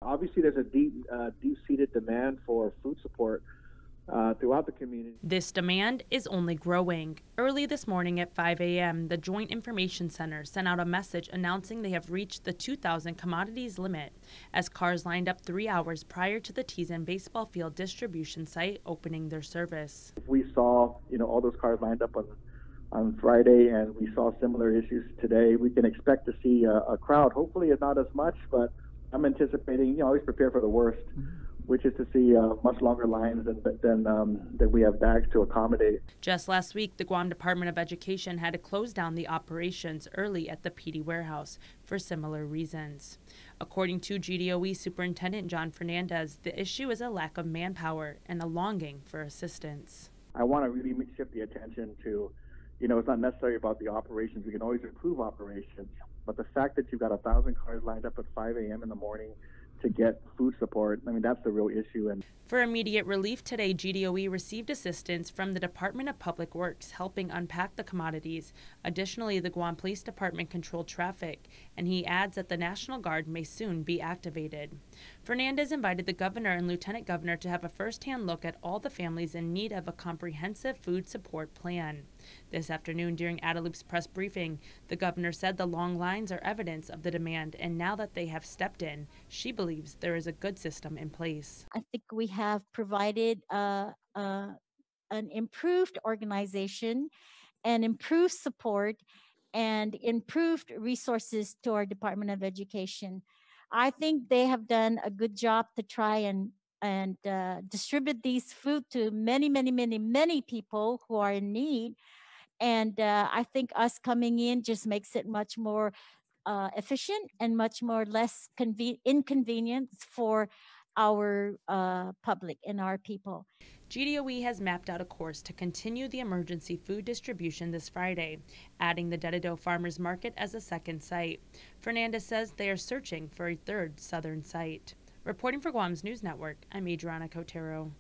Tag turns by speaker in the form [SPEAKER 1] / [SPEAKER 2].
[SPEAKER 1] obviously there's a deep-seated demand for food support throughout the community.
[SPEAKER 2] This demand is only growing. Early this morning at 5 a.m., the Joint Information Center sent out a message announcing they have reached the 2,000 commodities limit as cars lined up 3 hours prior to the Teasan baseball field distribution site opening their service.
[SPEAKER 1] If we saw, all those cars lined up on Friday, and we saw similar issues today, we can expect to see a crowd. Hopefully it's not as much, but I'm anticipating, always prepare for the worst, which is to see much longer lines than we have bags to accommodate.
[SPEAKER 2] Just last week, the Guam Department of Education had to close down the operations early at the PD warehouse for similar reasons. According to GDOE Superintendent John Fernandez, the issue is a lack of manpower and a longing for assistance.
[SPEAKER 1] I want to really shift the attention to, it's not necessarily about the operations. We can always improve operations. But the fact that you've got 1,000 cars lined up at 5 a.m. in the morning to get food support, that's the real issue. And
[SPEAKER 2] for immediate relief today, GDOE received assistance from the Department of Public Works, helping unpack the commodities. Additionally, the Guam Police Department controlled traffic, and he adds that the National Guard may soon be activated. Fernandez invited the governor and lieutenant governor to have a first-hand look at all the families in need of a comprehensive food support plan. This afternoon, during Adaloop's press briefing, the governor said the long lines are evidence of the demand, and now that they have stepped in, she believes there is a good system in place.
[SPEAKER 3] I think we have provided an improved organization and improved support and improved resources to our Department of Education. I think they have done a good job to try and distribute these food to many people who are in need. And I think us coming in just makes it much more efficient and much more less inconvenience for our public and our people.
[SPEAKER 2] GDOE has mapped out a course to continue the emergency food distribution this Friday, adding the Dededo Farmers Market as a second site. Fernandez says they are searching for a third southern site. Reporting for Guam's News Network, I'm Adriana Cotero.